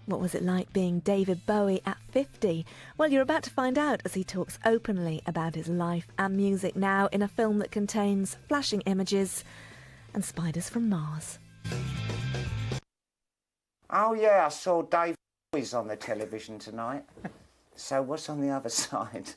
What was it like being David Bowie at 50? Well, you're about to find out as he talks openly about his life and music now in a film that contains flashing images and spiders from Mars. Oh yeah, I saw Dave Bowie's on the television tonight. So what's on the other side?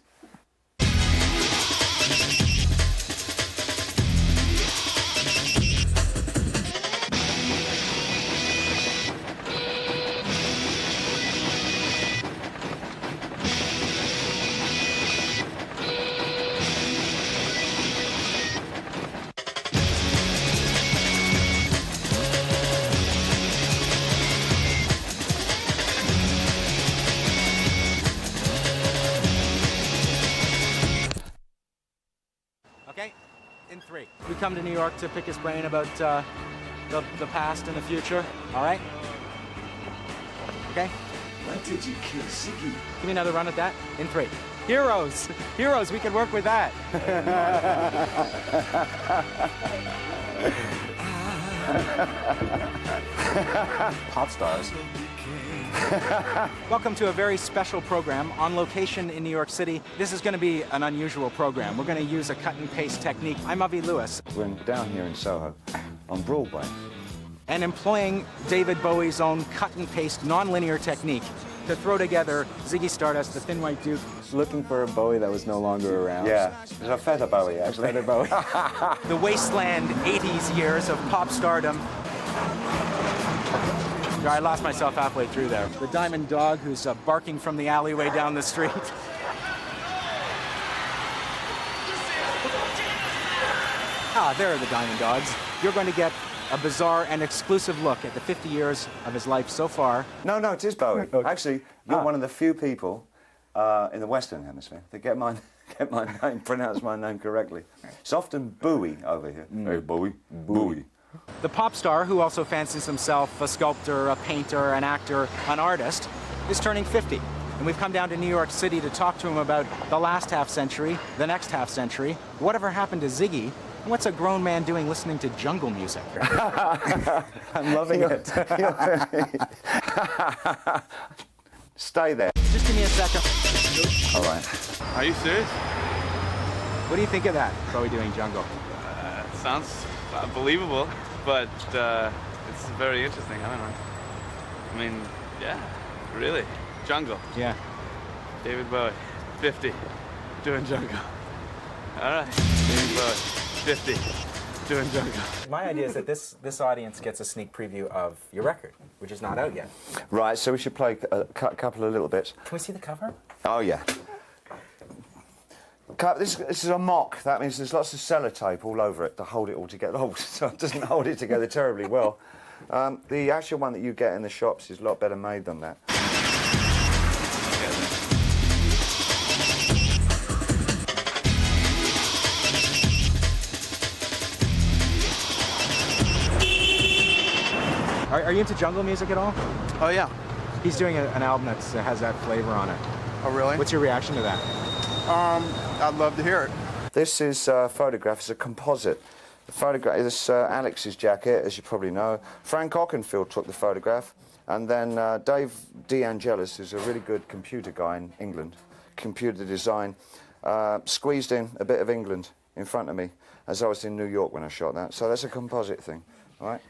Okay, in 3. We come to New York to pick his brain about the past and the future, all right? Okay? Why did you kill Ziggy? Give me another run at that. In 3. Heroes! Heroes, we can work with that. Pop stars. Welcome to a very special program on location in New York City. This is going to be an unusual program. We're going to use a cut and paste technique. I'm Avi Lewis. We're down here in Soho, on Broadway. And employing David Bowie's own cut and paste non-linear technique to throw together Ziggy Stardust, the Thin White Duke. Looking for a Bowie that was no longer around. Yeah, it's a feather Bowie, actually. Feather Bowie. The wasteland 80s years of pop stardom. I lost myself halfway through there. The Diamond Dog who's barking from the alleyway down the street. Ah, there are the Diamond Dogs. You're going to get a bizarre and exclusive look at the 50 years of his life so far. No, it is Bowie. Okay. Actually, you're one of the few people in the Western Hemisphere that get my name, pronounce my name correctly. It's often Bowie over here. Hey, Bowie. Bowie. The pop star, who also fancies himself a sculptor, a painter, an actor, an artist, is turning 50. And we've come down to New York City to talk to him about the last half-century, the next half-century, whatever happened to Ziggy, and what's a grown man doing listening to jungle music? I'm loving it. Stay there. Just give me a second. All right. Are you serious? What do you think of that, Bowie doing jungle? Sounds believable, but it's very interesting. I don't know. I mean, yeah, really. Jungle. Yeah. David Bowie, 50, doing jungle. All right. David Bowie, 50, doing jungle. My idea is that this audience gets a sneak preview of your record, which is not out yet. Right, so we should play a couple of little bits. Can we see the cover? Oh, yeah. This is a mock. That means there's lots of sellotape all over it to hold it all together. Oh, so it doesn't hold it together terribly well. The actual one that you get in the shops is a lot better made than that. Are you into jungle music at all? Oh, yeah. He's doing an album that has that flavor on it. Oh, really? What's your reaction to that? I'd love to hear it. This is a photograph. It's a composite. The photograph is Alex's jacket, as you probably know. Frank Oakenfield took the photograph, and then Dave DeAngelis, who's a really good computer guy in England, computer design, squeezed in a bit of England in front of me as I was in New York when I shot that. So that's a composite thing, all right?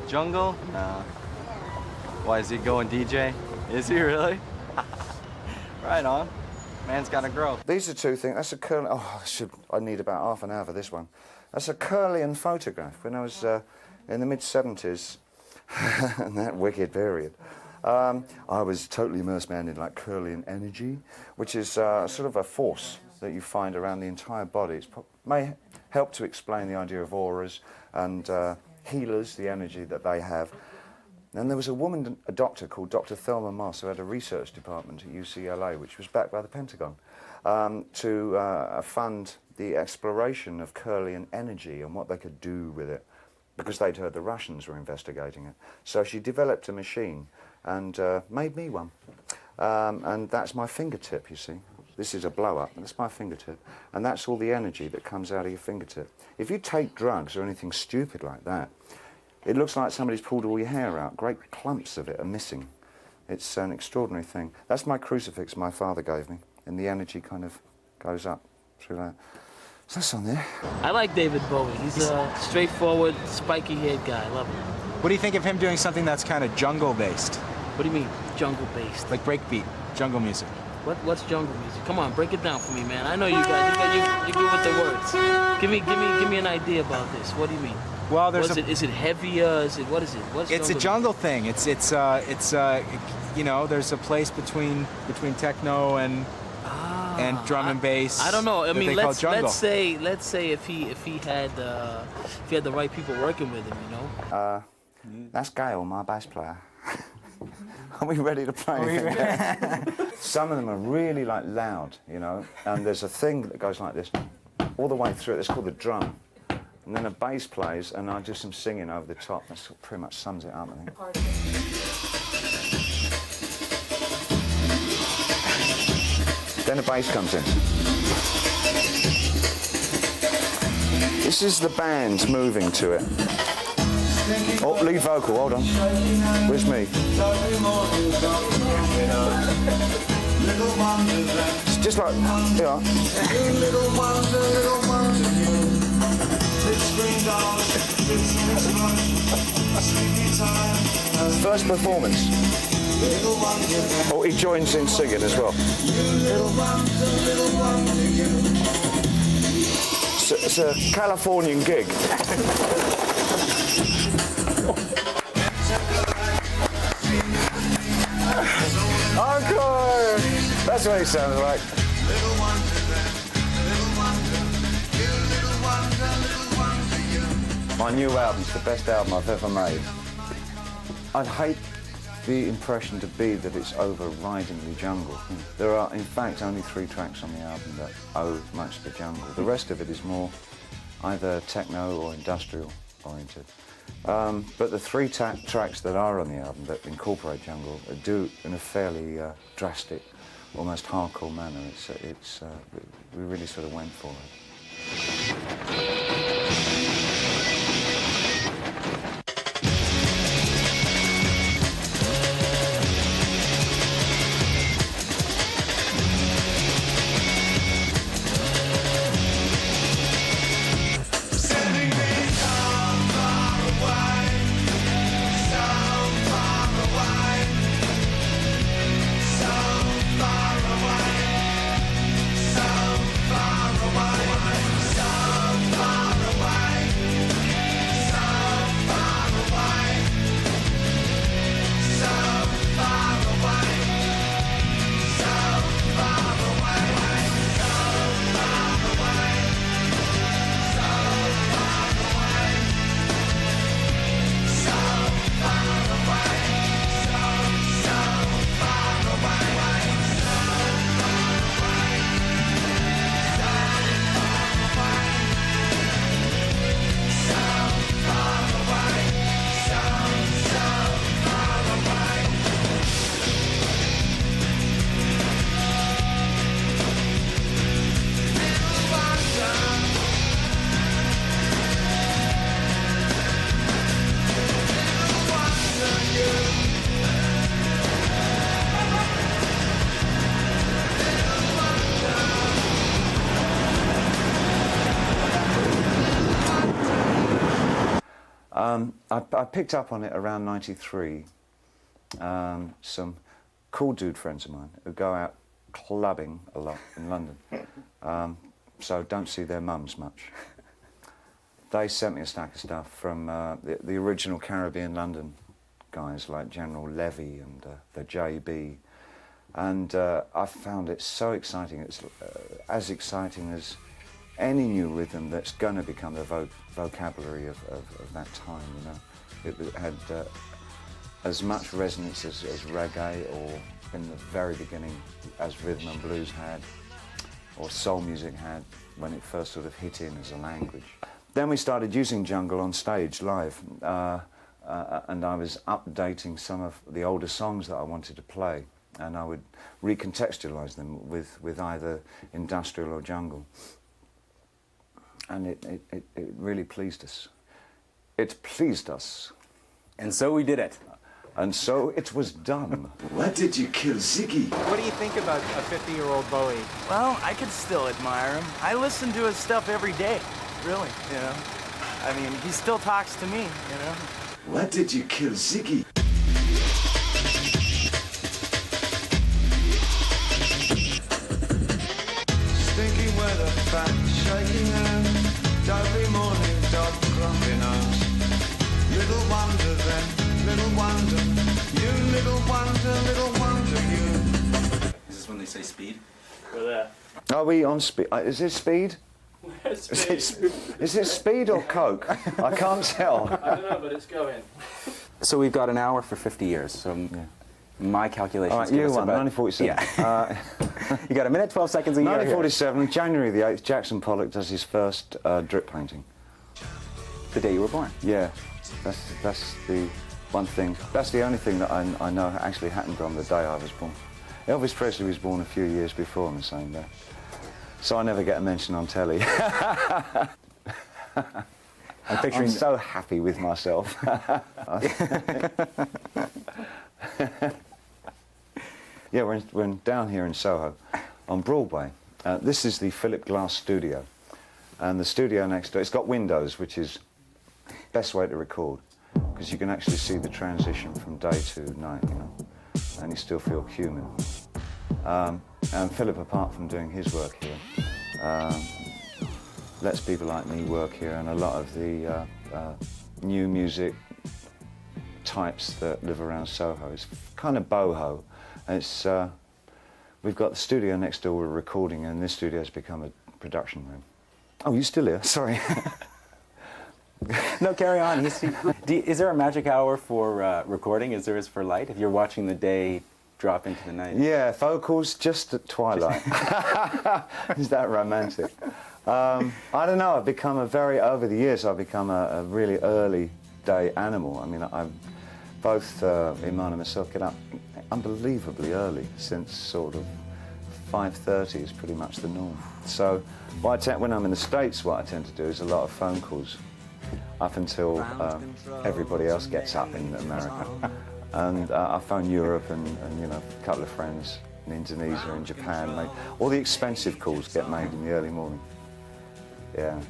Jungle? No. Why, is he going DJ? Is he really? Right on. Man's gotta grow. These are two things. That's a curly. Oh, I need about half an hour for this one. That's a Curlian photograph when I was in the mid-70s, in that wicked period. I was totally immersed, man, in like Curlian energy, which is sort of a force that you find around the entire body. It may help to explain the idea of auras and healers, the energy that they have. And there was a woman, a doctor called Dr. Thelma Moss, who had a research department at UCLA, which was backed by the Pentagon, to fund the exploration of Curlian energy and what they could do with it, because they'd heard the Russians were investigating it. So she developed a machine and made me one. And that's my fingertip, you see. This is a blow-up, and that's my fingertip. And that's all the energy that comes out of your fingertip. If you take drugs or anything stupid like that, It looks like somebody's pulled all your hair out. Great clumps of it are missing. It's an extraordinary thing. That's my crucifix my father gave me, and the energy kind of goes up through that. So that's on there. I like David Bowie. He's a straightforward, spiky-haired guy. I love him. What do you think of him doing something that's kind of jungle-based? What do you mean, jungle-based? Like breakbeat, jungle music. What's jungle music? Come on, break it down for me, man. I know you guys. You good with the words. Give me an idea about this. What do you mean? Well, Is it heavier? What is it? It's a jungle thing. It's you know, there's a place between techno and drum and bass. I don't know. I mean, let's say if he had the right people working with him, you know. That's Gail, my bass player. Are we ready to play anything yet? Some of them are really like loud, you know, and there's a thing that goes like this all the way through it. It's called the drum. And then a bass plays, and I do some singing over the top. That pretty much sums it up, I think. Then the bass comes in. This is the band moving to it. Oh, lead vocal, hold on. Where's me? It's just like, you know. First performance. Oh, he joins in singing as well. It's a Californian gig. Encore! That's what he sounds like. My new album's the best album I've ever made. I'd hate the impression to be that it's overridingly jungle. There are, in fact, only 3 tracks on the album that owe much to the jungle. The rest of it is more either techno or industrial oriented. But the 3 tracks that are on the album that incorporate jungle do in a fairly drastic, almost hardcore manner. We really sort of went for it. I picked up on it around '93. Some cool dude friends of mine who go out clubbing a lot in London, so don't see their mums much. They sent me a stack of stuff from the original Caribbean London guys like General Levy and the JB, and I found it so exciting. It's as exciting as any new rhythm that's going to become the vocabulary of that time, you know. It had as much resonance as reggae, or in the very beginning as rhythm and blues had, or soul music had when it first sort of hit in as a language. Then we started using jungle on stage live, and I was updating some of the older songs that I wanted to play, and I would recontextualize them with either industrial or jungle. And it really pleased us. it pleased us. And so we did it. And so it was done. Why did you kill Ziggy? What do you think about a 50-year-old Bowie? Well, I could still admire him. I listen to his stuff every day, really, you know. I mean, he still talks to me, you know. Why did you kill Ziggy? Stinky weather, fat, shaking hand, dopey morning, dog, grumpy nose. Little wonder then, little wonder, you little wonder you. Is this when they say speed? For that. Are we on speed? Is it speed? Is it speed or coke? I can't tell. I don't know, but it's going. So we've got an hour for 50 years. So my calculations All right, give you us won, about 1947. Yeah. You got a minute, 12 seconds a year. 1947, January the 8th, Jackson Pollock does his first drip painting. The day you were born. Yeah, that's the one thing. That's the only thing that I know actually happened on the day I was born. Elvis Presley was born a few years before on the same day. So I never get a mention on telly. I'm so happy with myself. Yeah, we're down here in Soho, on Broadway. This is the Philip Glass studio. And the studio next door, it's got windows, which is the best way to record, because you can actually see the transition from day to night, you know, and you still feel human. And Philip, apart from doing his work here, lets people like me work here, and a lot of the new music types that live around Soho. It's kind of boho. It's, we've got the studio next door we're recording, and this studio has become a production room. Oh, you still here? Sorry. No, carry on. Is there a magic hour for recording as there is for light? If you're watching the day drop into the night? Yeah, vocals just at twilight. Is that romantic? I don't know. I've become over the years, I've become a really early day animal. I mean, both Iman and myself get up unbelievably early, since sort of 5:30 is pretty much the norm. So when I'm in the States, what I tend to do is a lot of phone calls up until everybody else gets up in America. And I phone Europe and you know, a couple of friends in Indonesia and Japan. All the expensive calls get made in the early morning. Yeah.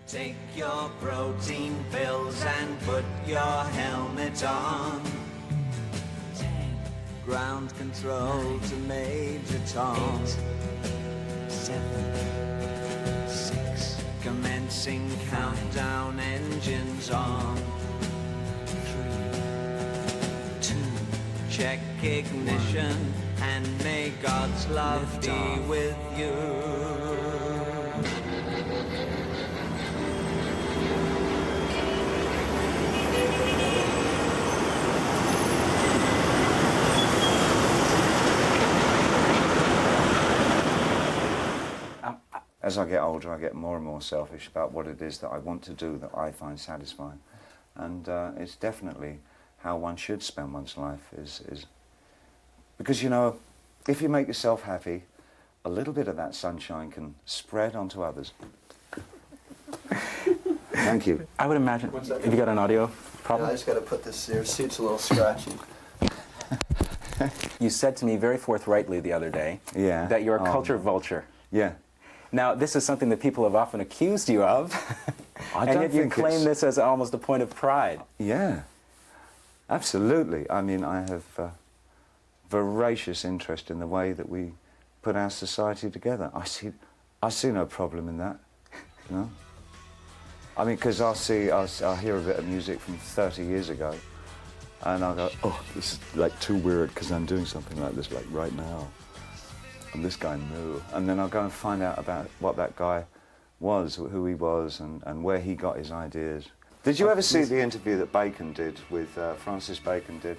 Take your protein pills and put your helmet on. 10. Ground control to Major Tom. 8, 7, 6. Commencing countdown, engines on. 3, 2. Check ignition and may God's love be with you. As I get older, I get more and more selfish about what it is that I want to do that I find satisfying. And it's definitely how one should spend one's life, is because, you know, if you make yourself happy, a little bit of that sunshine can spread onto others. Thank you. I would imagine. Have you got an audio problem? Yeah, I just got to put this, your seat's a little scratchy. You said to me very forthrightly the other day that you're a culture vulture. Yeah. Now, this is something that people have often accused you of, and yet you claim this as almost a point of pride. Yeah, absolutely. I mean, I have voracious interest in the way that we put our society together. I see no problem in that, you know. I mean, because I'll hear a bit of music from 30 years ago, and I'll go, oh, this is like too weird because I'm doing something like this like right now. And this guy knew. And then I'll go and find out about what that guy was, who he was, and where he got his ideas. Did you ever see the interview that Bacon did with, Francis Bacon did,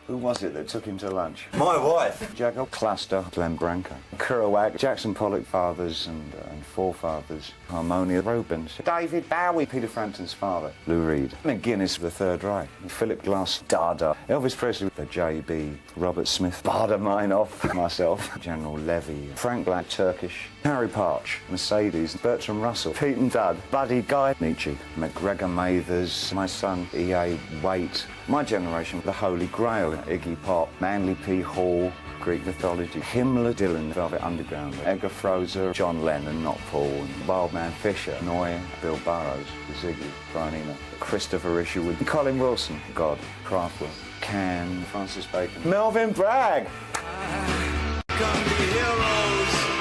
Who was it that took him to lunch? My wife. Jacob Cluster, Glenn Branca, Kerouac, Jackson Pollock fathers and forefathers, Harmonia Rubens, David Bowie, Peter Frampton's father, Lou Reed, McGuinness of the Third Reich, Philip Glass, Dada, Elvis Presley, the JB, Robert Smith, Bader Meinhof, myself, General Levy, Frank Black, Turkish, Harry Parch, Mercedes, Bertrand Russell, Pete and Dud, Buddy Guy, Nietzsche, McGregor Mathers, my son E.A. Waite, my generation, the Holy Grail, Iggy Pop, Manly P. Hall, Greek mythology, Himmler, Dylan, Velvet Underground, Edgar Froese, John Lennon, not Paul, and Wildman Fisher, Noy, Bill Burroughs, Ziggy, Brian Eno, Christopher Isherwood, Colin Wilson, God, Kraftwerk, Can, Francis Bacon, Melvin Bragg.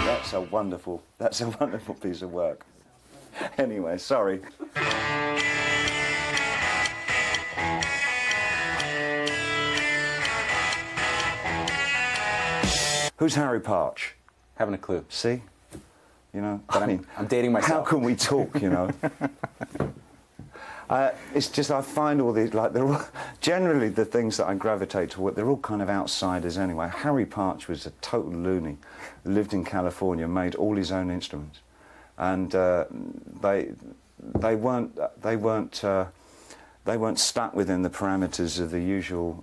That's a wonderful piece of work. Anyway, sorry. Who's Harry Parch? Haven't a clue. See? You know, but I'm dating myself. How can we talk, you know? It's just I find all these, like, they're all, generally the things that I gravitate toward, they're all kind of outsiders anyway. Harry Parch was a total loony, lived in California, made all his own instruments, and they weren't stuck within the parameters of the usual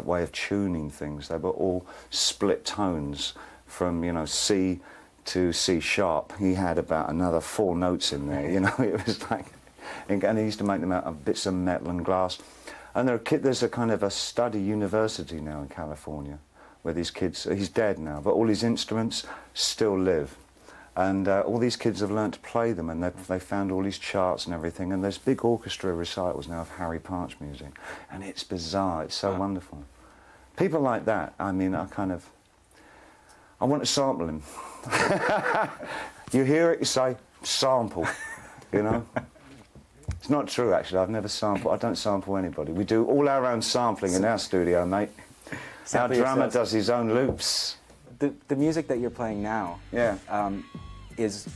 way of tuning things. They were all split tones from, you know, C to C sharp. He had about another 4 notes in there, you know. It was like, and he used to make them out of bits of metal and glass. And there's a kind of a study university now in California where these kids, he's dead now, but all his instruments still live. And all these kids have learnt to play them, and they found all these charts and everything, and there's big orchestra recitals now of Harry Parch music, and it's bizarre, it's so wonderful. People like that, I mean, I want to sample him. You hear it, you say, sample, you know? It's not true, actually, I don't sample anybody. We do all our own sampling in our studio, mate. Our drummer does his own loops. The music that you're playing now, yeah, it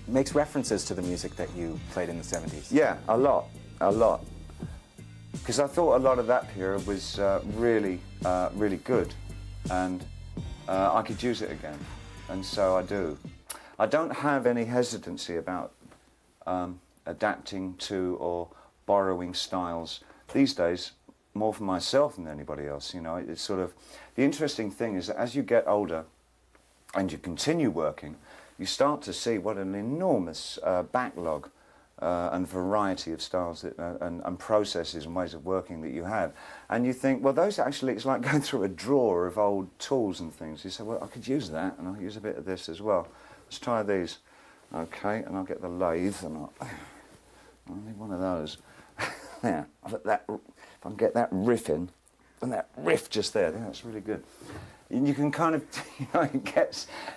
makes references to the music that you played in the 70s. Yeah, a lot. Because I thought a lot of that period was really good, and I could use it again, and so I do. I don't have any hesitancy about adapting to or borrowing styles these days, more for myself than anybody else. You know, it's sort of, the interesting thing is that as you get older and you continue working, you start to see what an enormous backlog and variety of styles that, and processes and ways of working that you have. And you think, well, those actually, it's like going through a drawer of old tools and things. You say, well, I could use that, and I'll use a bit of this as well. Let's try these. Okay, and I'll get the lathe, and I'll need one of those. Yeah, if I can get that riff in, and that riff just there, that's really good. And you can kind of, you know,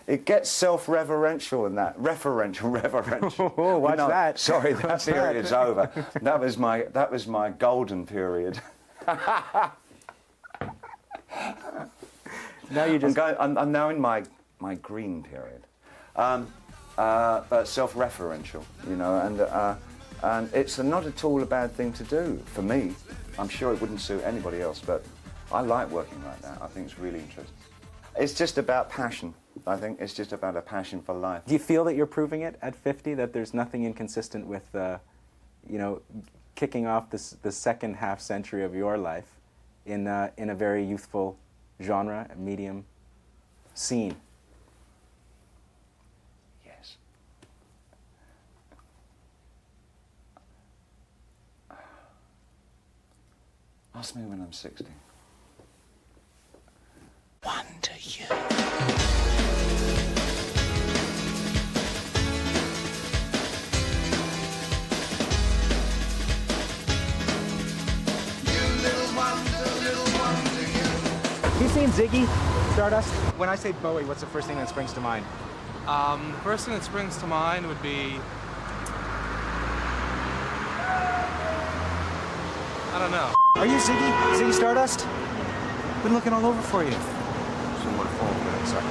it gets self-reverential in that, reverential. Oh, watch that. Sorry, that period's over. That was my golden period. Now you just. I'm now in my green period, but self-referential, you know, and it's not at all a bad thing to do for me. I'm sure it wouldn't suit anybody else, but I like working like that. I think it's really interesting. It's just about passion. I think it's just about a passion for life. Do you feel that you're proving it at 50, that there's nothing inconsistent with, you know, kicking off the second half century of your life in a very youthful genre, medium scene? Yes. Ask me when I'm 60. Wonder you. Have you seen Ziggy Stardust? When I say Bowie, what's the first thing that springs to mind? The first thing that springs to mind would be, I don't know. Are you Ziggy Stardust? Been looking all over for you. Someone phone me, sorry.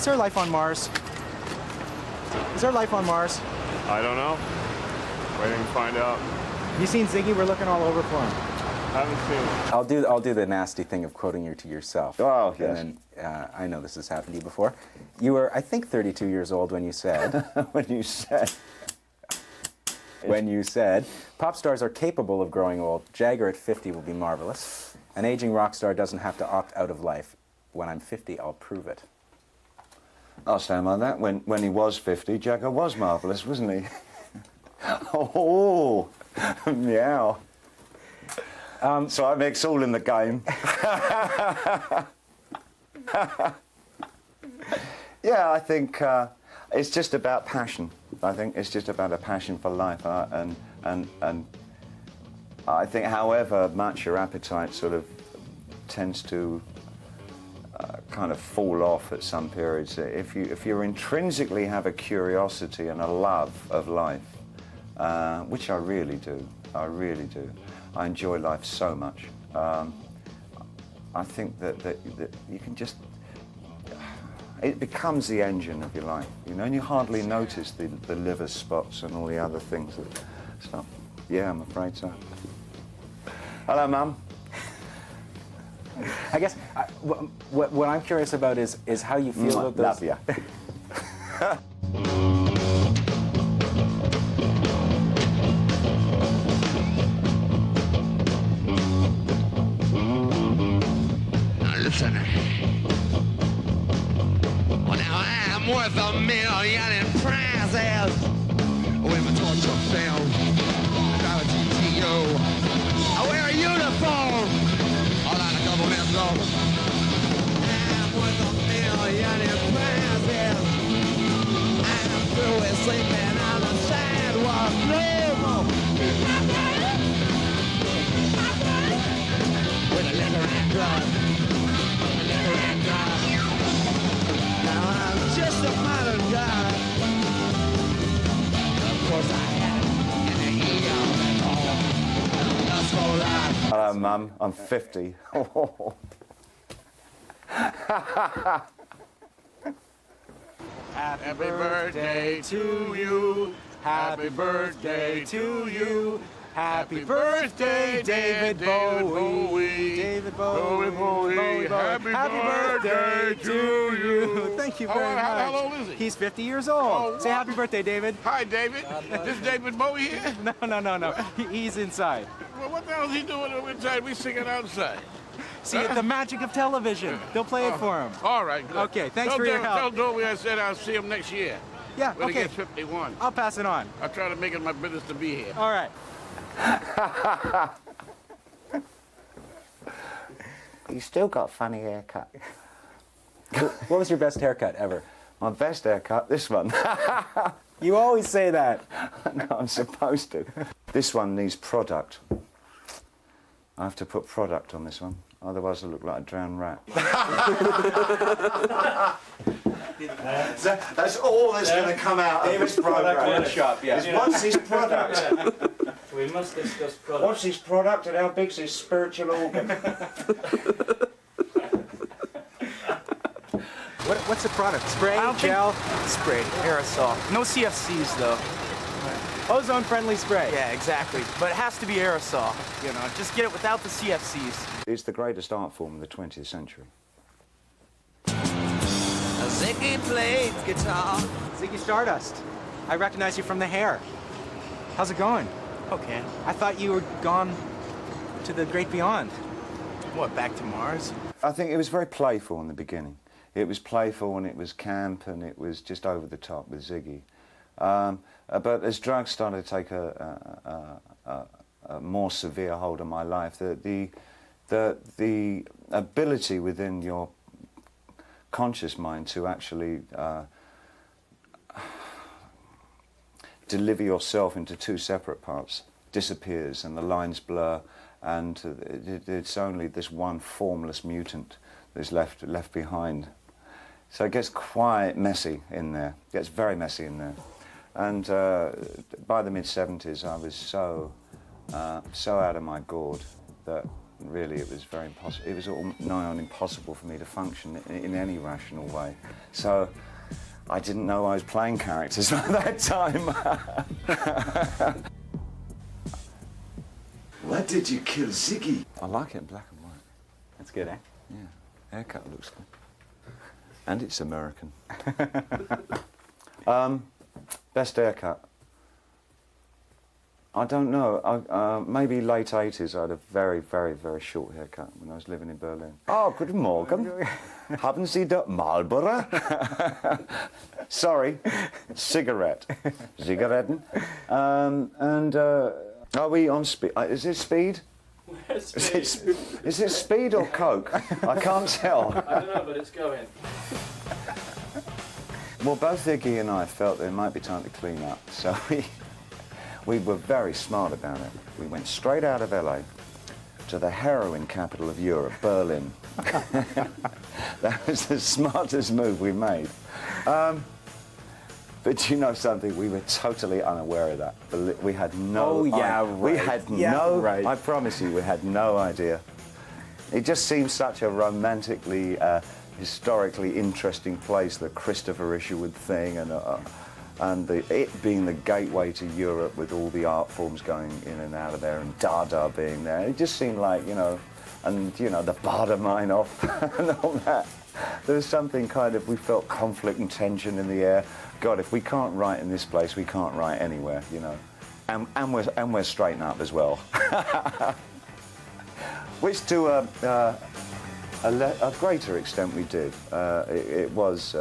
there life on Mars? Is there life on Mars? I don't know. Waiting to find out. You seen Ziggy? We're looking all over for him. Haven't seen. I'll do the nasty thing of quoting you to yourself. Oh, yes. And then, I know this has happened to you before. You were, I think, 32 years old when you said... when you said, pop stars are capable of growing old. Jagger at 50 will be marvelous. An aging rock star doesn't have to opt out of life. When I'm 50, I'll prove it. I'll stand by that. When he was 50, Jagger was marvellous, wasn't he? Oh, meow. So I mix all in the game. Yeah, I think it's just about passion. I think it's just about a passion for life, and I think, however much your appetite sort of tends to kind of fall off at some periods, if you intrinsically have a curiosity and a love of life, which I really do. I enjoy life so much. I think that you can just, it becomes the engine of your life, you know, and you hardly notice the liver spots and all the other things that stuff. Yeah, I'm afraid so. Hello, Mum. I guess what I'm curious about is how you feel about those. Love ya. Now listen. Well, now I'm worth $1 million in prizes. With my torture film, I drive a GTO. I wear a uniform. All out of government law. I'm worth $1 million in prizes. I'm through with sleeping on the sidewalk. No more. With a liquor and drug. Liquor and drug. Now I'm just a modern guy. Of course I am. And the ego and all. That's for life. Hello, Mum. I'm 50. Happy birthday to you. Happy birthday to you. Happy birthday, David Bowie. David Bowie. Happy birthday to you. Thank you very much. How old is he? He's 50 years old. Say happy birthday, David. Hi, David. This David Bowie here? No. He's inside. Well, what the hell is he doing inside? We singing outside. See, the magic of television. They'll play it for him. All right, good. Okay, thanks for your help. Tell Bowie I said I'll see him next year. Yeah, when okay. he gets 51. I'll pass it on. I'll try to make it my business to be here. All right. You still got a funny haircut. What was your best haircut ever? My best haircut, this one. You always say that. No, I'm supposed to. This one needs product. I have to put product on this one, otherwise I look like a drowned rat. That's all that's going to come out of this program. Workshop, yeah. Is what's his product? We must discuss product. What's his product and how big's his spiritual organ? What's the product? Spray, gel? Spray, aerosol. No CFCs though. Ozone-friendly spray. Yeah, exactly. But it has to be aerosol. You know, just get it without the CFCs. It's the greatest art form of the 20th century. Ziggy played guitar. Ziggy Stardust. I recognize you from the hair. How's it going? Okay. I thought you were gone to the great beyond. What, back to Mars? I think it was very playful in the beginning. It was playful and it was camp and it was just over the top with Ziggy. But as drugs started to take a more severe hold on my life, the ability within your conscious mind to actually deliver yourself into two separate parts disappears and the lines blur, and it's only this one formless mutant that's left behind. So it gets quite messy in there. It gets very messy in there. And by the mid-70s, I was so out of my gourd that Really, it was very impossible. It was all nigh on impossible for me to function in any rational way. So I didn't know I was playing characters at that time. Why did you kill Ziggy? I like it in black and white. That's good, eh? Yeah, haircut looks good. And it's American. Best haircut. I don't know. Maybe late 80s. I had a very, very, very short haircut when I was living in Berlin. Oh, guten Morgen. Haben Sie da Marlboro? Sorry, cigarette. Zigaretten. Are we on speed? Is it speed? Is it speed or Coke? I can't tell. I don't know, but it's going. Well, both Iggy and I felt there might be time to clean up, so we were very smart about it. We went straight out of LA to the heroin capital of Europe, Berlin. That was the smartest move we made. But you know something? We were totally unaware of that. We had no. Oh yeah, right. We had no. Right. I promise you, we had no idea. It just seemed such a romantically, historically interesting place, the Christopher Isherwood thing, and it being the gateway to Europe with all the art forms going in and out of there, and Dada being there. It just seemed like, you know, and you know, the Bader-Meinhof and all that. There was something kind of, we felt conflict and tension in the air. God, if we can't write in this place, we can't write anywhere, you know. And we're straighten up as well. Which to a greater extent we did. It was,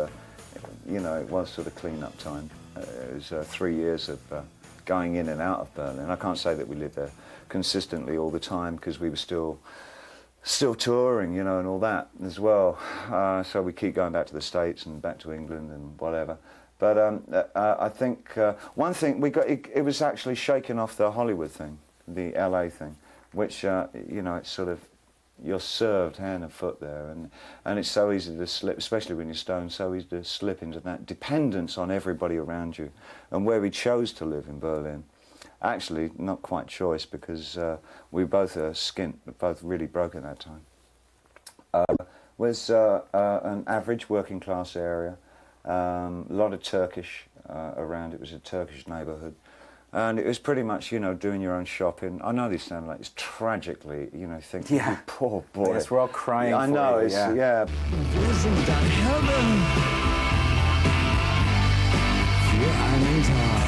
you know, it was sort of clean-up time. It was 3 years of going in and out of Berlin. I can't say that we lived there consistently all the time because we were still touring, you know, and all that as well. So we keep going back to the States and back to England and whatever. But I think one thing we got, it was actually shaking off the Hollywood thing, the LA thing, which, you know, it's sort of, you're served hand and foot there, and it's so easy to slip, especially when you're stoned, so easy to slip into that dependence on everybody around you. And where we chose to live in Berlin, actually not quite choice, because we both are skint, both really broke at that time. Was an average working class area, a lot of Turkish around. It was a Turkish neighbourhood. And it was pretty much, you know, doing your own shopping. I know these sound like it's tragically, you know, thinking, yeah, you poor boy. Yes, we're all crying. I know, it's, yeah. Isn't that heaven? Für einen Tag.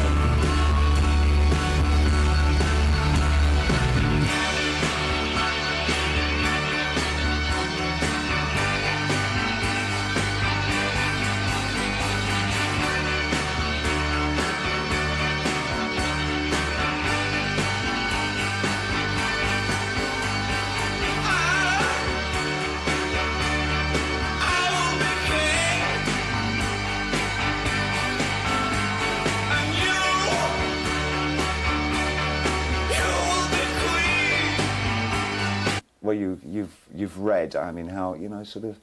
Well, you've read, I mean, how, you know, sort of,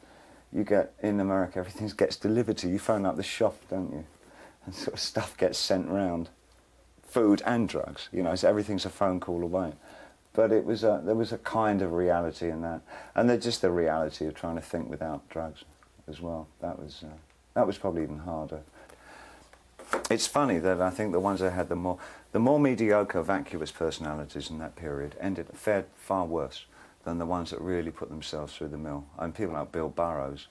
you get, in America, everything gets delivered to you. You phone up the shop, don't you? And sort of stuff gets sent round. Food and drugs, you know, so everything's a phone call away. But it was there was a kind of reality in that. And just the reality of trying to think without drugs as well. That was probably even harder. It's funny that I think the ones that had the more mediocre, vacuous personalities in that period fared far worse than the ones that really put themselves through the mill. And people like Bill Burroughs,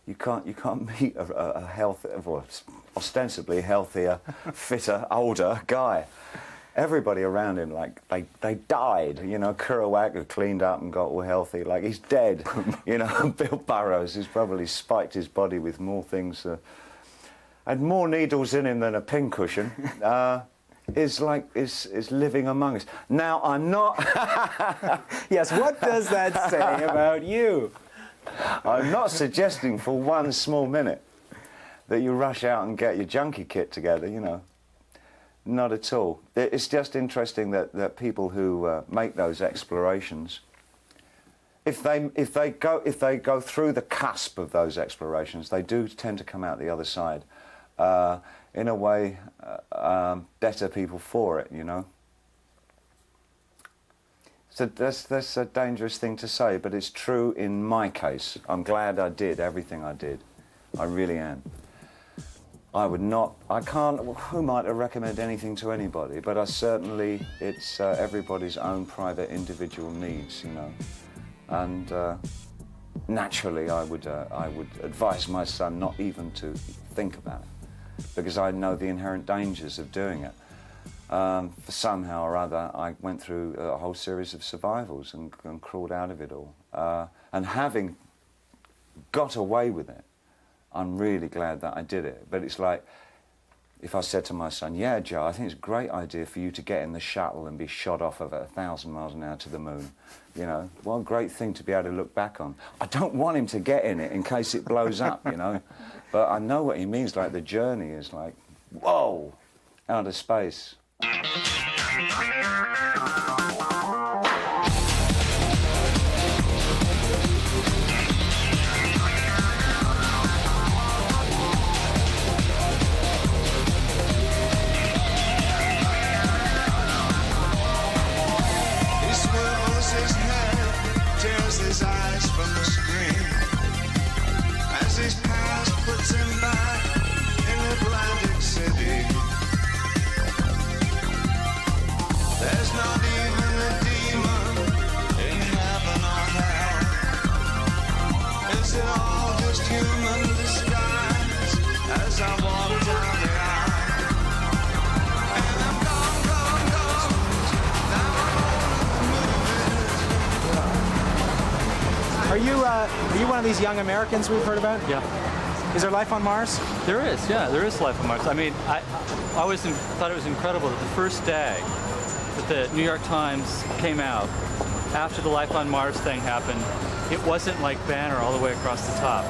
you can't meet a healthy, well, ostensibly healthier, fitter, older guy. Everybody around him, like, they died. You know, Kerouac, who cleaned up and got all healthy, like, he's dead. You know, Bill Burroughs, who's probably spiked his body with more things, had more needles in him than a pincushion. Is living among us. Now, I'm not... Yes, what does that say about you? I'm not suggesting for one small minute that you rush out and get your junkie kit together, you know. Not at all. It's just interesting that people who make those explorations, if they go through the cusp of those explorations, they do tend to come out the other side. In a way, better people for it, you know. So that's a dangerous thing to say, but it's true in my case. I'm glad I did everything I did. I really am. I can't, who might I recommend anything to anybody, but I certainly, it's everybody's own private individual needs, you know. And naturally I would advise my son not even to think about it, because I know the inherent dangers of doing it. Somehow or other, I went through a whole series of survivals and crawled out of it all. And having got away with it, I'm really glad that I did it. But it's like, if I said to my son, yeah, Joe, I think it's a great idea for you to get in the shuttle and be shot off of it 1,000 miles an hour to the moon. You know, what a great thing to be able to look back on. I don't want him to get in it in case it blows up, you know. But I know what he means, like the journey is like, whoa, out of space. His eyes from the screen as his past puts him back in Atlantic City. There's not even a demon in heaven or hell. Is it all just human disguise as I walk down the aisle? And I'm gone, gone, gone. Now I'm Are you one of these young Americans we've heard about? Yeah. Is there life on Mars? There is, yeah, there is life on Mars. I mean, I always thought it was incredible that the first day that the New York Times came out, after the Life on Mars thing happened, it wasn't like banner all the way across the top.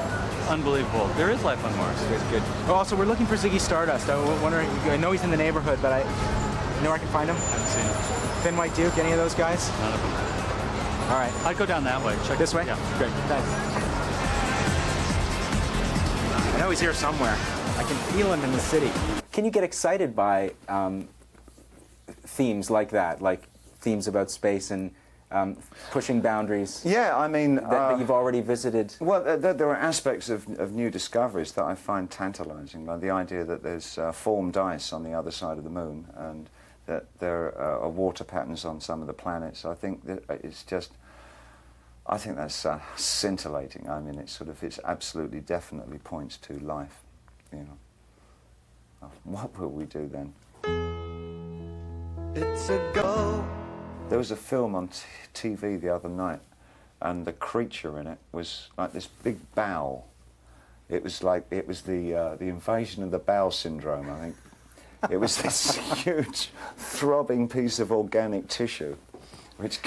Unbelievable. There is life on Mars. Good, good. Oh, also, we're looking for Ziggy Stardust. I know he's in the neighborhood, but you know where I can find him? I haven't seen him. Thin White Duke, any of those guys? None of them. All right. I'd go down that way. Check this way? Yeah. Great, thanks. I know he's here somewhere. I can feel him in the city. Can you get excited by themes like that, like themes about space and pushing boundaries? Yeah, I mean... that you've already visited? Well, there are aspects of new discoveries that I find tantalising, like the idea that there's formed ice on the other side of the moon, and that there are water patterns on some of the planets. I think that it's just... I think that's scintillating. I mean, it's absolutely, definitely points to life, you know. What will we do then? It's a go. There was a film on TV the other night, and the creature in it was like this big bowel. It was the invasion of the bowel syndrome, I think. It was this huge, throbbing piece of organic tissue, which...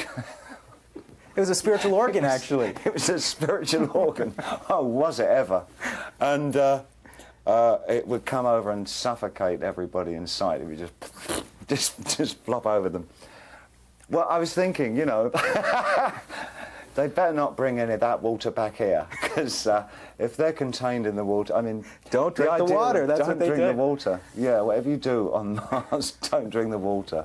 It was a spiritual organ, actually. It was a spiritual organ. Oh, was it ever? And it would come over and suffocate everybody in sight. It would just flop over them. Well, I was thinking, you know, they better not bring any of that water back here, because if they're contained in the water, I mean... Don't drink the water, that's what they do. Don't drink the water. Yeah, whatever you do on Mars, don't drink the water.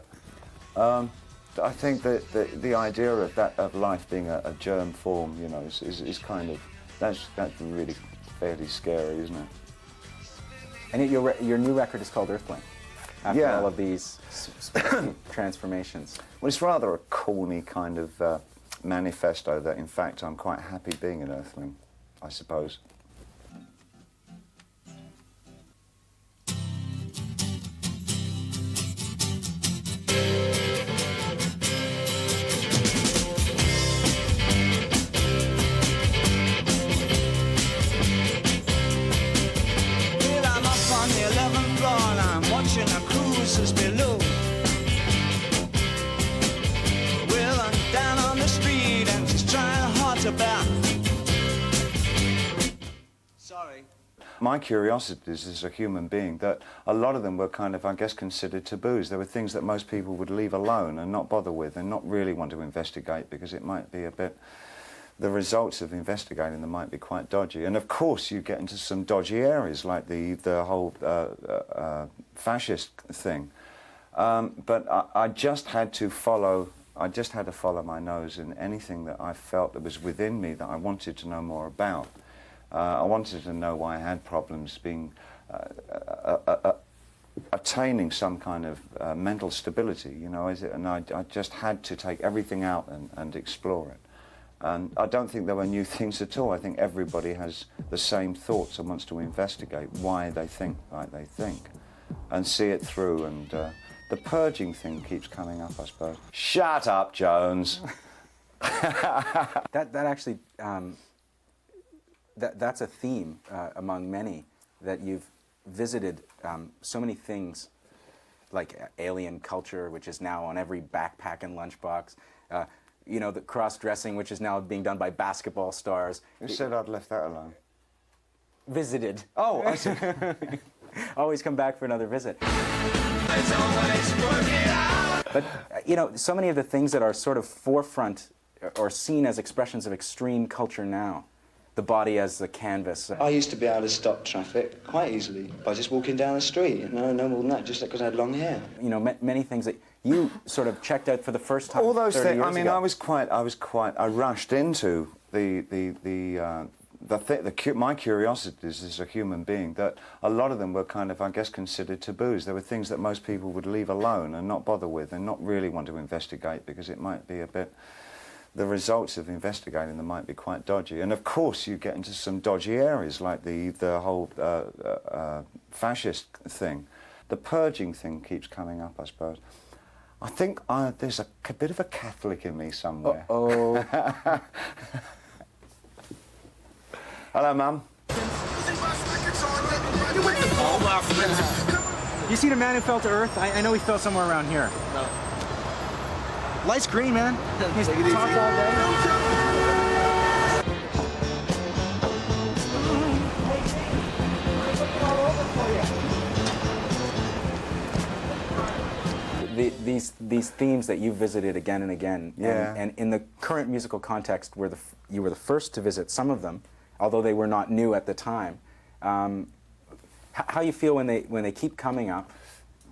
I think that the idea of life being a germ form, you know, is kind of... That's really fairly scary, isn't it? And your new record is called Earthling, after yeah. all of these transformations. Well, it's rather a corny kind of manifesto that, in fact, I'm quite happy being an Earthling, I suppose. Watching the cruisers below. Well, I'm down on the street and she's trying hard to bounce. Sorry. My curiosities as a human being, that a lot of them were kind of, I guess, considered taboos. There were things that most people would leave alone and not bother with and not really want to investigate, because it might be a bit... The results of investigating them might be quite dodgy. And of course you get into some dodgy areas, like the whole fascist thing. But I just had to follow I just had to follow my nose in anything that I felt that was within me that I wanted to know more about. I wanted to know why I had problems being attaining some kind of mental stability, you know, and I just had to take everything out and explore it. And I don't think there were new things at all. I think everybody has the same thoughts and wants to investigate why they think like they think and see it through. And the purging thing keeps coming up, I suppose. Shut up, Jones. That actually, that's a theme among many, that you've visited so many things like alien culture, which is now on every backpack and lunchbox, you know, the cross-dressing, which is now being done by basketball stars. Who said I'd left that alone? Visited. Oh, I see. Always come back for another visit. But, you know, so many of the things that are sort of forefront or seen as expressions of extreme culture now, the body as the canvas. I used to be able to stop traffic quite easily by just walking down the street. No more than that, just because I had long hair. You know, many things that you sort of checked out for the first time. All those 30 things. years I mean, ago. I rushed into my curiosities as a human being, that a lot of them were kind of, I guess, considered taboos. There were things that most people would leave alone and not bother with and not really want to investigate because it might be a bit, the results of investigating them might be quite dodgy. And of course you get into some dodgy areas like the whole fascist thing. The purging thing keeps coming up, I suppose. I think there's a bit of a Catholic in me somewhere. Uh-oh. Hello, Mum. You seen a man who fell to Earth? I know he fell somewhere around here. No. Light's green, man. He's talked all day. These themes that you visited again and again, yeah. and in the current musical context, you were the first to visit some of them, although they were not new at the time. How you feel when they keep coming up,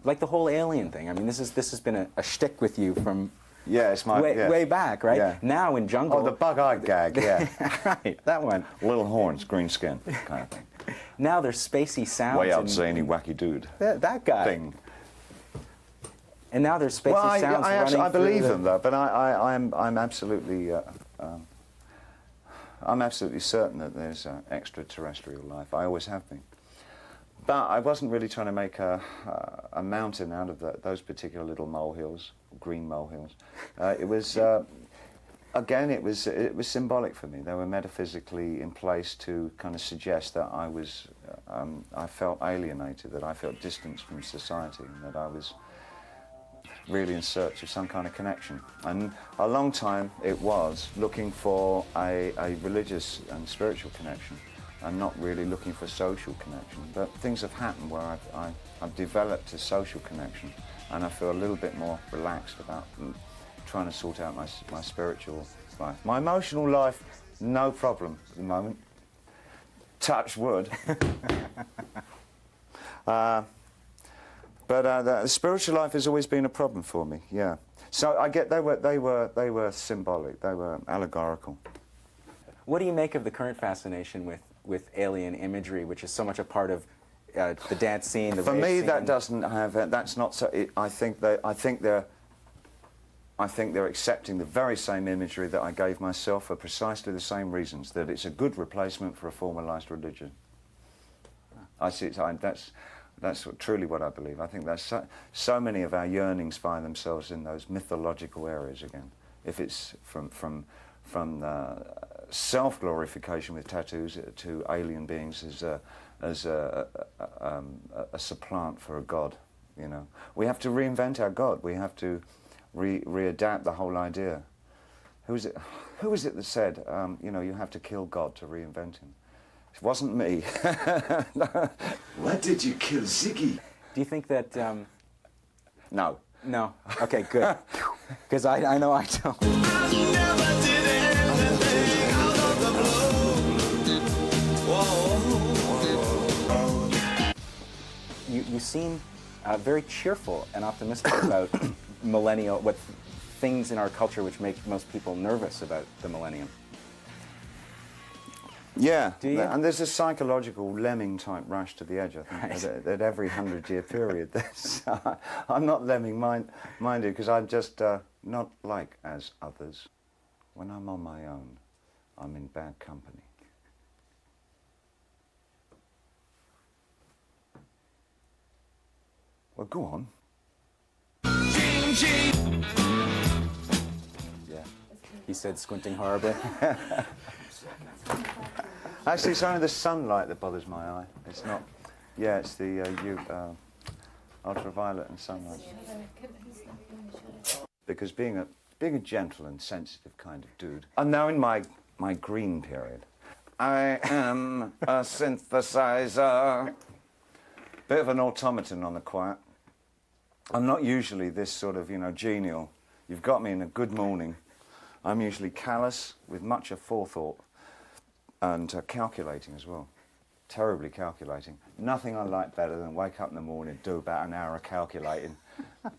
like the whole alien thing? I mean, this has been a shtick with you from it's way back, right? Yeah. Now in Jungle. Oh, the bug-eyed gag, yeah. Right, that one. Little horns, green skin, kind of thing. Now there's spacey sounds. Way out zany, wacky dude. That guy. Thing. And now there's spacey sounds running I believe through them though, but I'm absolutely certain that there's extraterrestrial life. I always have been. But I wasn't really trying to make a mountain out of those particular little molehills, green molehills. It was, again, it was symbolic for me. They were metaphysically in place to kind of suggest that I felt alienated, that I felt distanced from society, and that I was really in search of some kind of connection. And a long time it was looking for a religious and spiritual connection, and not really looking for social connection. But things have happened where I've developed a social connection, and I feel a little bit more relaxed about trying to sort out my spiritual life. My emotional life, no problem at the moment. Touch wood. But the spiritual life has always been a problem for me. Yeah. So I get they were symbolic. They were allegorical. What do you make of the current fascination with alien imagery, which is so much a part of the dance scene? For me, that doesn't have. That's not so. I think they're accepting the very same imagery that I gave myself for precisely the same reasons. That it's a good replacement for a formalized religion. I see. That's truly what I believe. I think that's so many of our yearnings find themselves in those mythological areas again. If it's from self-glorification with tattoos to alien beings as a supplant for a god, you know. We have to reinvent our god. We have to readapt the whole idea. Who was it that said, you know, you have to kill God to reinvent him? It wasn't me. Why did you kill Ziggy? Do you think that... No. No? Okay, good. Because I know I don't. You seem very cheerful and optimistic about things in our culture which make most people nervous about the millennium. Yeah, Do you? and there's a psychological lemming-type rush to the edge, I think, Right. at every 100-year period. I'm not lemming-minded because I'm just not like as others. When I'm on my own, I'm in bad company. Well, go on. Yeah. He said, squinting horribly. Actually, it's only the sunlight that bothers my eye. It's not. Yeah, it's the ultraviolet and sunlight. Because being a gentle and sensitive kind of dude, I'm now in my green period. I am a synthesizer. Bit of an automaton on the quiet. I'm not usually this sort of, genial. You've got me in a good morning. I'm usually callous with much aforethought and calculating as well. Terribly calculating. Nothing I like better than wake up in the morning, do about an hour of calculating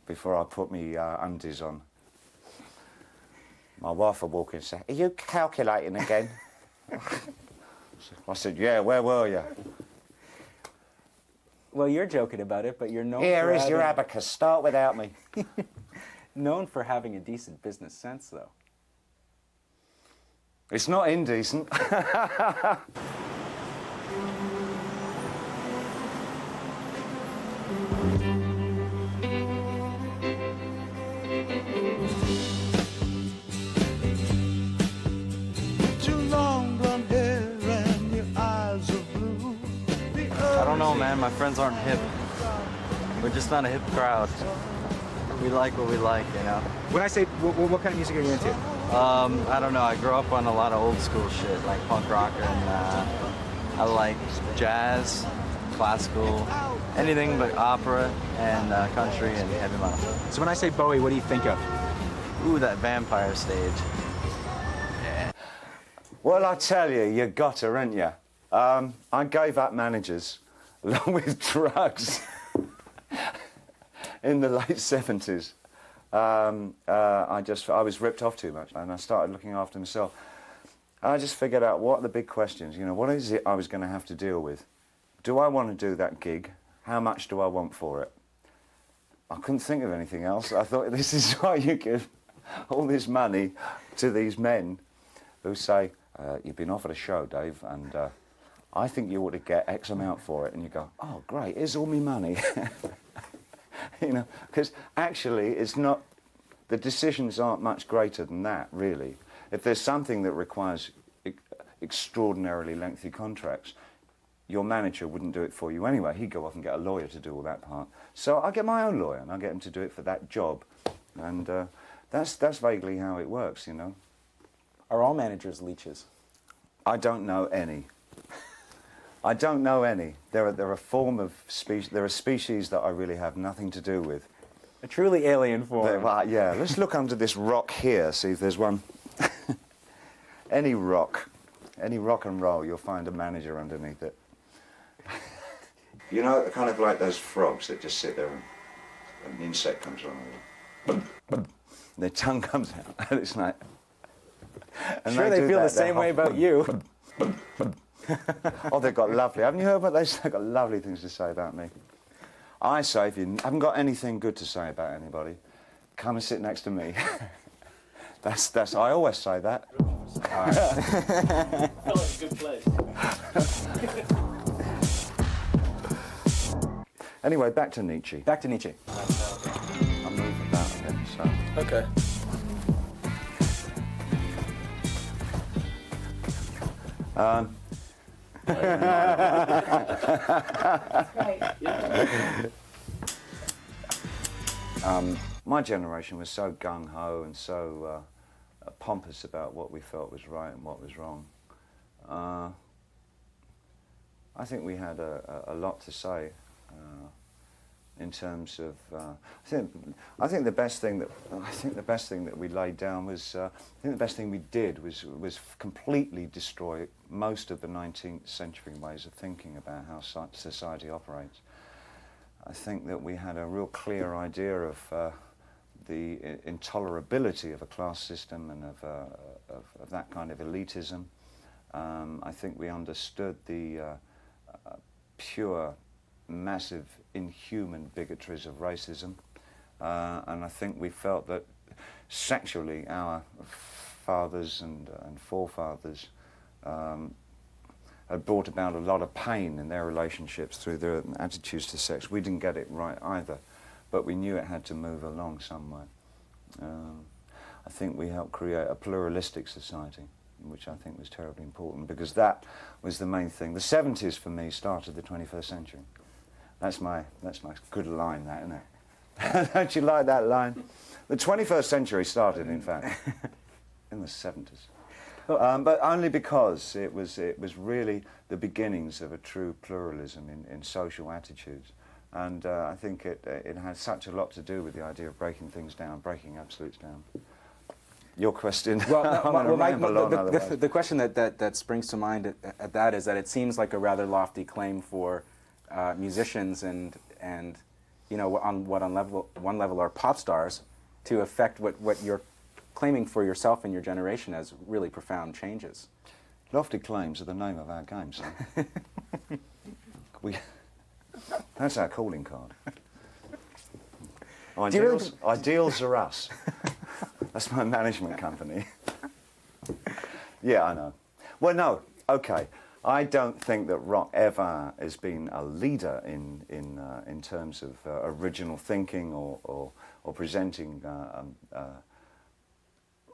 before I put me undies on. My wife will walk in and say, "Are you calculating again?" I said, "Yeah, where were you?" Well, you're joking about it, but you're known Here for is your having- abacus, start without me. known for having a decent business sense, though. It's not indecent. Too long blonde hair and your eyes are blue. I don't know, man. My friends aren't hip. We're just not a hip crowd. We like what we like, you know. When I say, what kind of music are you into? I don't know. I grew up on a lot of old school shit, like punk rock, and I like jazz, classical, anything but opera and country and heavy metal. So when I say Bowie, what do you think of? Ooh, that vampire stage. Well, I tell you, you got her, ain't you? I gave up managers along with drugs in the late 70s. I was ripped off too much, and I started looking after myself. I just figured out what are the big questions. What is it I was going to have to deal with? Do I want to do that gig? How much do I want for it? I couldn't think of anything else. I thought, this is why you give all this money to these men who say, you've been offered a show, Dave, and I think you ought to get X amount for it. And you go, oh, great, here's all my money. Because actually it's not, the decisions aren't much greater than that, really. If there's something that requires extraordinarily lengthy contracts, your manager wouldn't do it for you anyway. He'd go off and get a lawyer to do all that part. So I get my own lawyer, and I get him to do it for that job. And that's vaguely how it works, Are all managers leeches? I don't know any. I don't know any. They're a form of species. There are species that I really have nothing to do with. A truly alien form. Well, yeah. Let's look under this rock here. See if there's one. Any rock and roll, you'll find a manager underneath it. Kind of like those frogs that just sit there and an insect comes along. Their tongue comes out, and it's like. And sure, they feel the same way about you. Oh, they've got lovely. Haven't you heard what they've got lovely things to say about me? I say, if you haven't got anything good to say about anybody, come and sit next to me. That's. I always say that. Felt like a good place. Anyway, back to Nietzsche. Back to Nietzsche. I'm moving that again, so. Okay. My generation was so gung-ho and so pompous about what we felt was right and what was wrong. I think we had a lot to say in terms of. I think the best thing that we laid down was. I think the best thing we did was completely destroy most of the 19th century ways of thinking about how society operates. I think that we had a real clear idea of intolerability of a class system and of that kind of elitism. I think we understood the pure, massive, inhuman bigotries of racism, and I think we felt that sexually our fathers and forefathers had brought about a lot of pain in their relationships through their attitudes to sex. We didn't get it right either, but we knew it had to move along somewhere. I think we helped create a pluralistic society, which I think was terribly important, because that was the main thing. The 70s for me started the 21st century. That's my good line, that, isn't it? Don't you like that line? The 21st century started, in fact, in the 70s. But only because it was really the beginnings of a true pluralism in social attitudes. And I think it had such a lot to do with the idea of breaking things down, breaking absolutes down. Your question. Well, the question that springs to mind at that is that it seems like a rather lofty claim for musicians and you know, on one level are pop stars to affect what you're claiming for yourself and your generation as really profound changes. Lofty claims are the name of our game, son. That's our calling card. Ideals are us. That's my management company. Yeah, I know. Well, no, okay. I don't think that rock ever has been a leader in terms of original thinking or presenting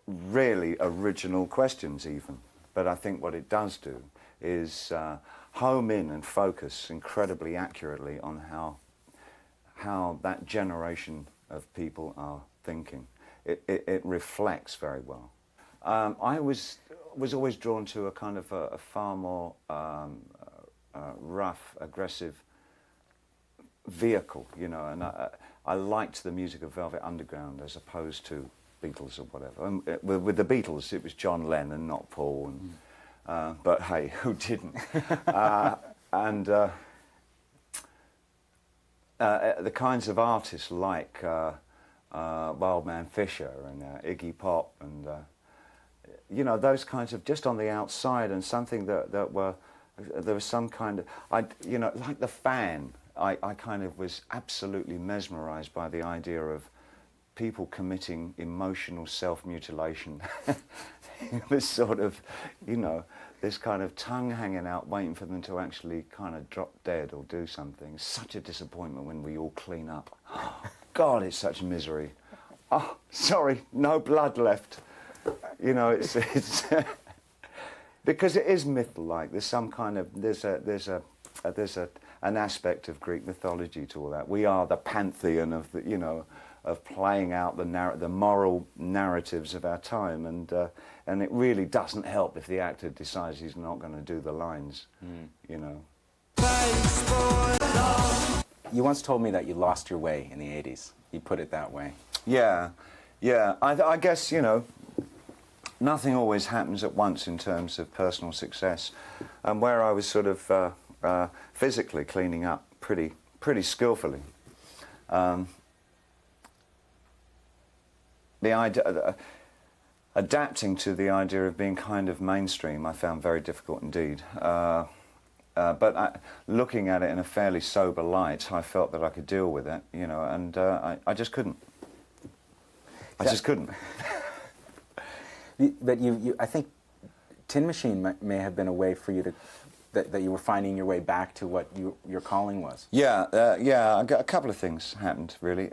really original questions even. But I think what it does do is home in and focus incredibly accurately on how that generation of people are thinking. It reflects very well. I was always drawn to a kind of a far more rough, aggressive vehicle, you know, and I liked the music of Velvet Underground as opposed to Beatles or whatever. And with the Beatles, it was John Lennon, not Paul. And, but hey, who didn't? And the kinds of artists like Wildman Fisher and Iggy Pop and you know, those kinds of just on the outside, and something that there was some kind of, you know, like the Fan. I kind of was absolutely mesmerised by the idea of people committing emotional self-mutilation. It was sort of, you know, this kind of tongue hanging out, waiting for them to actually kind of drop dead or do something. Such a disappointment when we all clean up. God, it's such misery. Oh, sorry, no blood left. You know, it's because it is myth-like. There's some kind of there's an aspect of Greek mythology to all that. We are the pantheon of the, you know, of playing out the moral narratives of our time, and it really doesn't help if the actor decides he's not going to do the lines. You know. You once told me that you lost your way in the 80s. You put it that way. Yeah, yeah. I guess, you know, nothing always happens at once in terms of personal success. And where I was sort of physically cleaning up pretty skillfully, the idea, adapting to the idea of being kind of mainstream, I found very difficult indeed. But looking at it in a fairly sober light, I felt that I could deal with it, you know, and I just couldn't. I just couldn't. But I think Tin Machine may have been a way for you to, that you were finding your way back to what your calling was. Yeah, yeah. A couple of things happened really.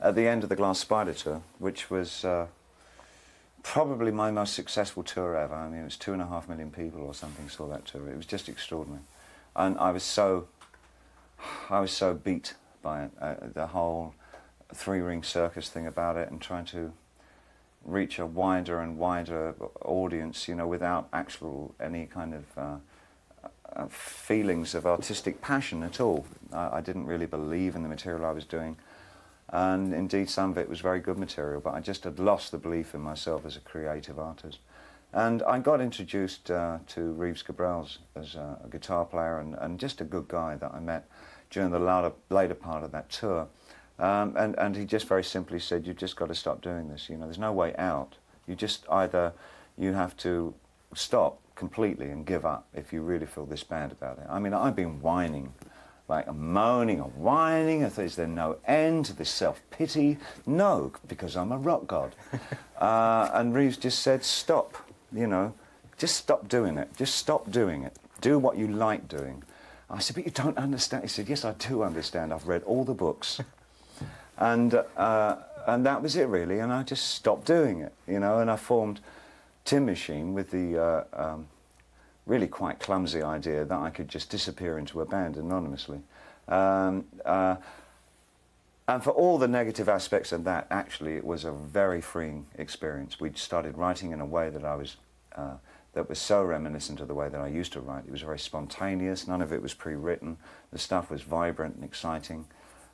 At the end of the Glass Spider tour, which was probably my most successful tour ever. I mean, it was 2.5 million people or something saw that tour. It was just extraordinary, and I was so beat by it. The whole three-ring circus thing about it, and trying to reach a wider and wider audience, you know, without any kind of feelings of artistic passion at all. I didn't really believe in the material I was doing. And indeed, some of it was very good material, but I just had lost the belief in myself as a creative artist. And I got introduced to Reeves Gabrels as a guitar player and just a good guy that I met during the later part of that tour. And he just very simply said, you've just got to stop doing this. You know, there's no way out. You just either, you have to stop completely and give up if you really feel this bad about it. I mean, I've been whining, like moaning and whining. Is there no end to this self-pity? No, because I'm a rock god. And Reeves just said, stop, you know, just stop doing it. Just stop doing it. Do what you like doing. I said, but you don't understand. He said, yes, I do understand. I've read all the books. And that was it, really. And I just stopped doing it, you know, and I formed Tin Machine with the really quite clumsy idea that I could just disappear into a band anonymously. And for all the negative aspects of that, actually, it was a very freeing experience. We'd started writing in a way that that was so reminiscent of the way that I used to write. It was very spontaneous. None of it was pre-written. The stuff was vibrant and exciting.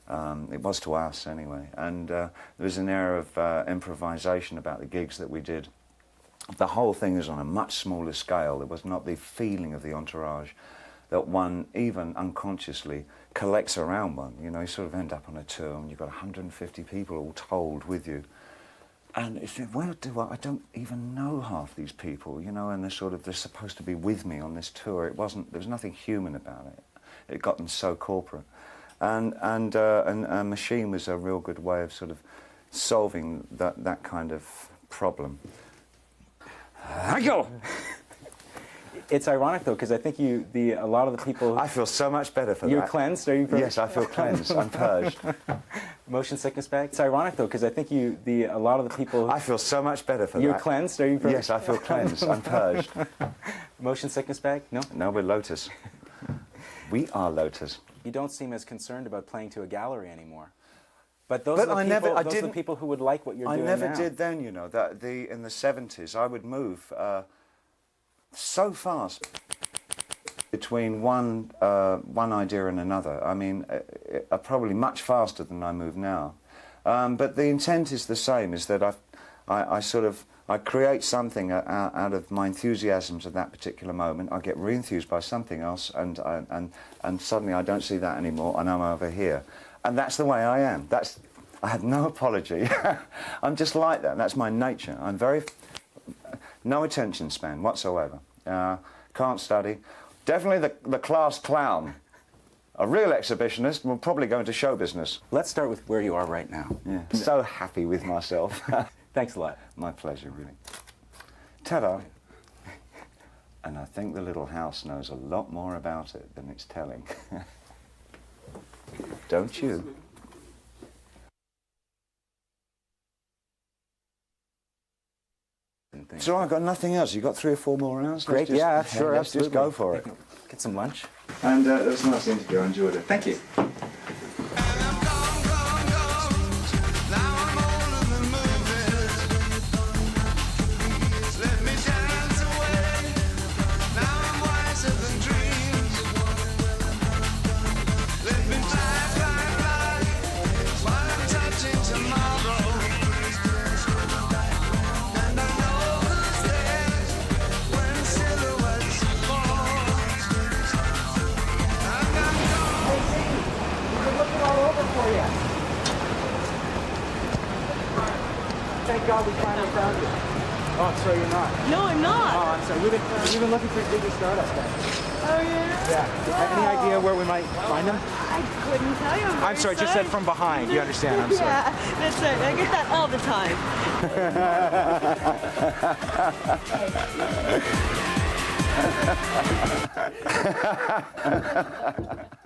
It was to us, anyway. And there was an air of improvisation about the gigs that we did. The whole thing is on a much smaller scale. There was not the feeling of the entourage that one, even unconsciously, collects around one. You know, you sort of end up on a tour and you've got 150 people all told with you. And it's, where do I don't even know half these people, you know, and they're supposed to be with me on this tour. There was nothing human about it. It had gotten so corporate. And Machine was a real good way of sort of solving that kind of problem. It's ironic though, because I think a lot of the people. I feel so much better for that. You're cleansed, are you? Yes, I feel cleansed. I'm purged. Motion sickness bag. It's ironic though, because I think a lot of the people. I feel so much better for that. You're cleansed, are you? Yes, I feel cleansed. I'm purged. Motion sickness bag? No. No, we're Lotus. We are Lotus. You don't seem as concerned about playing to a gallery anymore. But those are the people who would like what you're doing now. I never did then, you know. In the 70s, I would move so fast between one idea and another. I mean, probably much faster than I move now. But the intent is the same, is that I create something out of my enthusiasms at that particular moment. I get re-enthused by something else, and suddenly I don't see that anymore, and I'm over here. And that's the way I am. I have no apology. I'm just like that. That's my nature. I'm no attention span whatsoever. Can't study. Definitely the class clown. A real exhibitionist will probably go into show business. Let's start with where you are right now. Yeah. So happy with myself. Thanks a lot. My pleasure, really. Ta-da. And I think the little house knows a lot more about it than it's telling. Don't you? So I've got nothing else. You got 3 or 4 more hours? Great, yeah, sure, let's just go for it. Get some lunch. And it was a nice interview. I enjoyed it. Thank you. Thank God we finally found you. Oh, I'm sorry you're not. No, I'm not. Oh, I'm sorry. We've been looking for Ziggy Stardust guys. Oh, yeah? Yeah. Any idea where we might find him? I couldn't tell you. I'm sorry, just said from behind. You understand? I'm sorry. Yeah, that's right. I get that all the time.